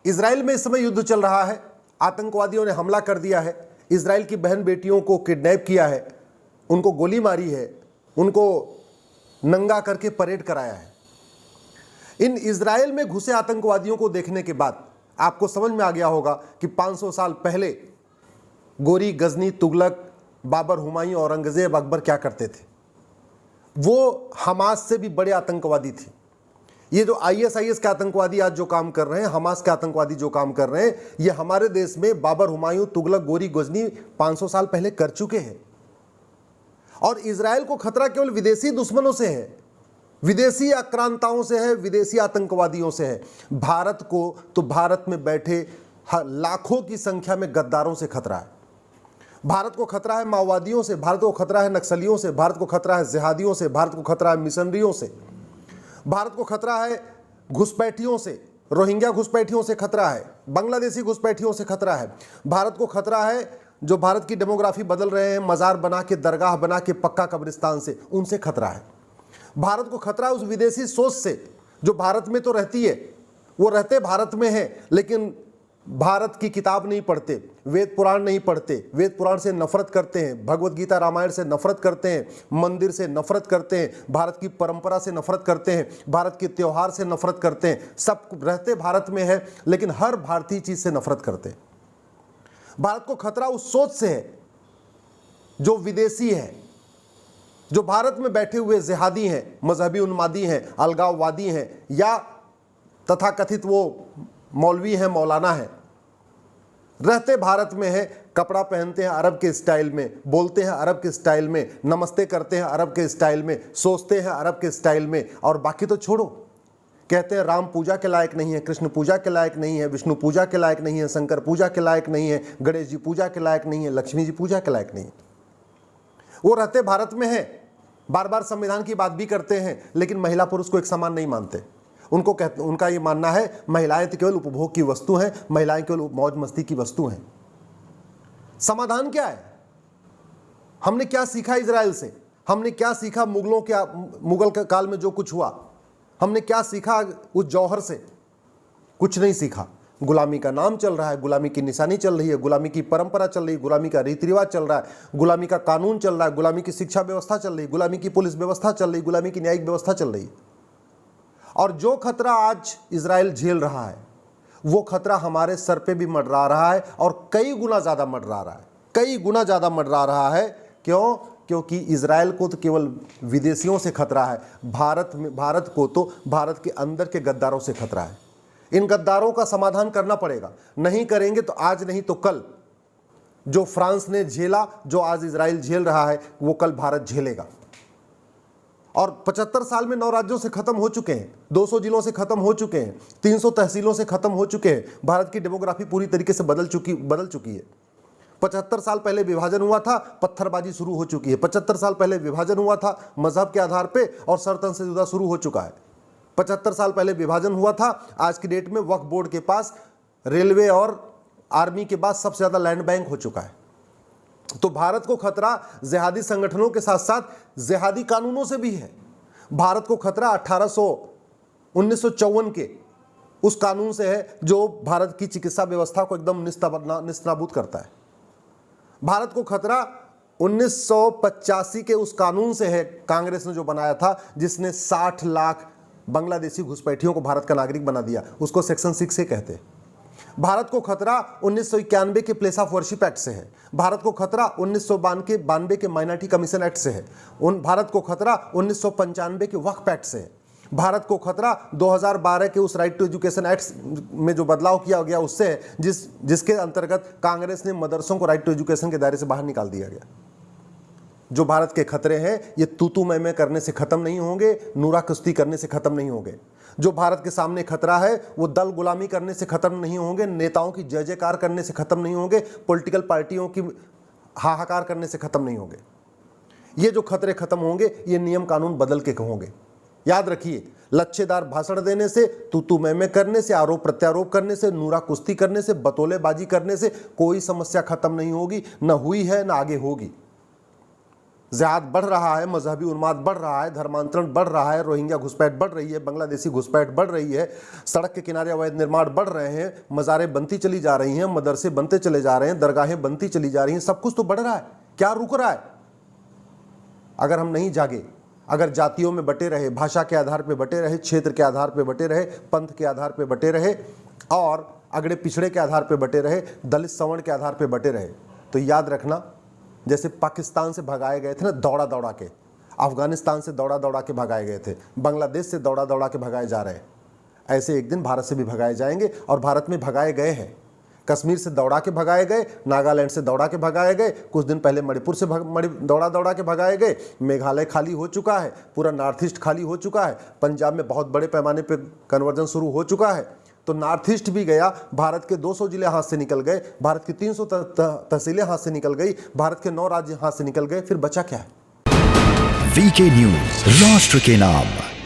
Israel में इस समय युद्ध चल रहा है, आतंकवादियों ने हमला कर दिया है, इजराइल की बहन बेटियों को किडनैप किया है, उनको गोली मारी है, उनको नंगा करके परेड कराया है। इन इजराइल में घुसे आतंकवादियों को देखने के बाद आपको समझ में आ गया होगा कि 500 साल पहले गोरी, गजनी, तुगलक, बाबर, हुमायूं, औरंगजेब, अकबर क्या करते थे। वो हमास से भी बड़े आतंकवादी थे। ये जो आईएसआईएस के आतंकवादी आज जो काम कर रहे हैं, हमास के आतंकवादी जो काम कर रहे हैं, ये हमारे देश में बाबर, हुमायूं, तुगलक, गोरी, गजनी 500 साल पहले कर चुके हैं। और इजराइल को खतरा केवल विदेशी दुश्मनों से है, विदेशी आक्रांताओं से है, विदेशी आतंकवादियों से है। भारत को तो भारत में बैठे लाखों की संख्या में गद्दारों से खतरा है। भारत को खतरा है माओवादियों से, भारत को खतरा है नक्सलियों से, भारत को खतरा है जिहादियों से, भारत को खतरा है मिशनरियों से, भारत को खतरा है घुसपैठियों से, रोहिंग्या घुसपैठियों से खतरा है, बांग्लादेशी घुसपैठियों से खतरा है। भारत को खतरा है जो भारत की डेमोग्राफी बदल रहे हैं, मजार बना के, दरगाह बना के, पक्का कब्रिस्तान से, उनसे खतरा है। भारत को खतरा है उस विदेशी सोच से जो भारत में तो रहती है, वो रहते भारत में है लेकिन भारत की किताब नहीं पढ़ते, वेद पुराण नहीं पढ़ते, वेद पुराण से नफरत करते हैं, भगवत गीता रामायण से नफरत करते हैं, मंदिर से नफरत करते हैं, भारत की परंपरा से नफरत करते हैं, भारत के त्यौहार से नफरत करते हैं। सब रहते भारत में है लेकिन हर भारतीय चीज से नफरत करते हैं। भारत को खतरा उस सोच से है जो विदेशी है, जो भारत में बैठे हुए जिहादी हैं, मजहबी उन्मादी हैं, अलगाववादी हैं, या तथाकथित वो मौलवी हैं, मौलाना हैं, रहते भारत में है, कपड़ा पहनते हैं अरब के स्टाइल में, बोलते हैं अरब के स्टाइल में, नमस्ते करते हैं अरब के स्टाइल में, सोचते हैं अरब के स्टाइल में, और बाकी तो छोड़ो। कहते हैं राम पूजा के लायक नहीं है, कृष्ण पूजा के लायक नहीं है, विष्णु पूजा के लायक नहीं है, शंकर पूजा के लायक नहीं है, गणेश जी पूजा के लायक नहीं है, लक्ष्मी जी पूजा के लायक नहीं है। वो रहते भारत में है, बार बार संविधान की बात भी करते हैं, लेकिन महिला पुरुष को एक समान नहीं मानते। उनका ये मानना है महिलाएं तो केवल उपभोग की वस्तु हैं, महिलाएं केवल मौज मस्ती की वस्तु हैं। समाधान क्या है? हमने क्या सीखा इजराइल से? हमने क्या सीखा मुगल के काल में जो कुछ हुआ? हमने क्या सीखा उस जौहर से? कुछ नहीं सीखा। गुलामी का नाम चल रहा है, गुलामी की निशानी चल रही है, गुलामी की परंपरा चल रही है, गुलामी का रीति रिवाज चल रहा है, गुलामी का कानून चल रहा है, गुलामी की शिक्षा व्यवस्था चल रही है, गुलामी की पुलिस व्यवस्था चल रही है, गुलामी की न्यायिक व्यवस्था चल रही है। और जो खतरा आज इजराइल झेल रहा है वो खतरा हमारे सर पे भी मंडरा रहा है, और कई गुना ज़्यादा मंडरा रहा है, कई गुना ज़्यादा मंडरा रहा है। क्यों? क्योंकि इजराइल को तो केवल विदेशियों से खतरा है, भारत को तो भारत के अंदर के गद्दारों से खतरा है। इन गद्दारों का समाधान करना पड़ेगा। नहीं करेंगे तो आज नहीं तो कल जो फ्रांस ने झेला, जो आज इजराइल झेल रहा है, वो कल भारत झेलेगा। और 75 साल में 9 राज्यों से खत्म हो चुके हैं, 200 जिलों से खत्म हो चुके हैं, 300 तहसीलों से खत्म हो चुके हैं। भारत की डेमोग्राफी पूरी तरीके से बदल चुकी है। 75 साल पहले विभाजन हुआ था, पत्थरबाजी शुरू हो चुकी है। 75 साल पहले विभाजन हुआ था मजहब के आधार पे, और सरतन से जुदा शुरू हो चुका है। 75 साल पहले विभाजन हुआ था, आज की डेट में वक्फ बोर्ड के पास रेलवे और आर्मी के बाद सबसे ज्यादा लैंड बैंक हो चुका है। तो भारत को खतरा जिहादी संगठनों के साथ साथ जिहादी कानूनों से भी है। भारत को खतरा 1954 के उस कानून से है जो भारत की चिकित्सा व्यवस्था को एकदम निस्ताबूद करता है। भारत को खतरा 1985 के उस कानून से है, कांग्रेस ने जो बनाया था, जिसने 60 लाख बांग्लादेशी घुसपैठियों को भारत का नागरिक बना दिया, उसको सेक्शन 6 से कहते हैं। भारत को खतरा 1991 के प्लेस ऑफ वर्शिप एक्ट से है। भारत को खतरा 1992 के माइनॉरिटी कमीशन एक्ट से है। भारत को खतरा 1995 के वक्फ एक्ट से है। भारत को खतरा 2012 के उस राइट टू एजुकेशन एक्ट में जो बदलाव किया गया उससे है, जिसके अंतर्गत कांग्रेस ने मदरसों को राइट टू एजुकेशन के दायरे से बाहर निकाल दिया गया। जो भारत के खतरे हैं ये तू मैं करने से खत्म नहीं होंगे, नूरा कुश्ती करने से खत्म नहीं होंगे। जो भारत के सामने खतरा है वो दल गुलामी करने से खत्म नहीं होंगे, नेताओं की जय जयकार करने से खत्म नहीं होंगे, पॉलिटिकल पार्टियों की हाहाकार करने से खत्म नहीं होंगे। ये जो खतरे खत्म होंगे ये नियम कानून बदल के होंगे। याद रखिए, लच्छेदार भाषण देने से, तू मैं करने से, आरोप प्रत्यारोप करने से, नूरा कुश्ती करने से, बतौलेबाजी करने से कोई समस्या खत्म नहीं होगी, न हुई है न आगे होगी। जिहाद बढ़ रहा है, मजहबी उन्माद बढ़ रहा है, धर्मांतरण बढ़ रहा है, रोहिंग्या घुसपैठ बढ़ रही है, बांग्लादेशी घुसपैठ बढ़ रही है, सड़क के किनारे अवैध निर्माण बढ़ रहे हैं, मज़ारें बनती चली जा रही हैं, मदरसे बनते चले जा रहे हैं, दरगाहें बनती चली जा रही हैं, सब कुछ तो बढ़ रहा है। क्या रुक रहा है? अगर हम नहीं जागे, अगर जातियों में बटे रहे, भाषा के आधार पर बटे रहे, क्षेत्र के आधार पर बटे रहे, पंथ के आधार पर बटे रहे और अगड़े पिछड़े के आधार पर बटे रहे, दलित सवर्ण के आधार पर बटे रहे, तो याद रखना, जैसे पाकिस्तान से भगाए गए थे ना दौड़ा दौड़ा के, अफगानिस्तान से दौड़ा दौड़ा के भगाए गए थे, बांग्लादेश से दौड़ा दौड़ा के भगाए जा रहे हैं, ऐसे एक दिन भारत से भी भगाए जाएंगे। और भारत में भगाए गए हैं। कश्मीर से दौड़ा के भगाए गए, नागालैंड से दौड़ा के भगाए गए, कुछ दिन पहले मणिपुर से दौड़ा दौड़ा के भगाए गए, मेघालय खाली हो चुका है, पूरा नॉर्थ ईस्ट खाली हो चुका है, पंजाब में बहुत बड़े पैमाने पर कन्वर्जन शुरू हो चुका है, तो नॉर्थ ईस्ट भी गया, भारत के 200 जिले हाथ से निकल गए, भारत की 300 तहसीलें हाथ से निकल गई, भारत के 9 राज्य हाथ से निकल गए, फिर बचा क्या है? वीके न्यूज, राष्ट्र के नाम।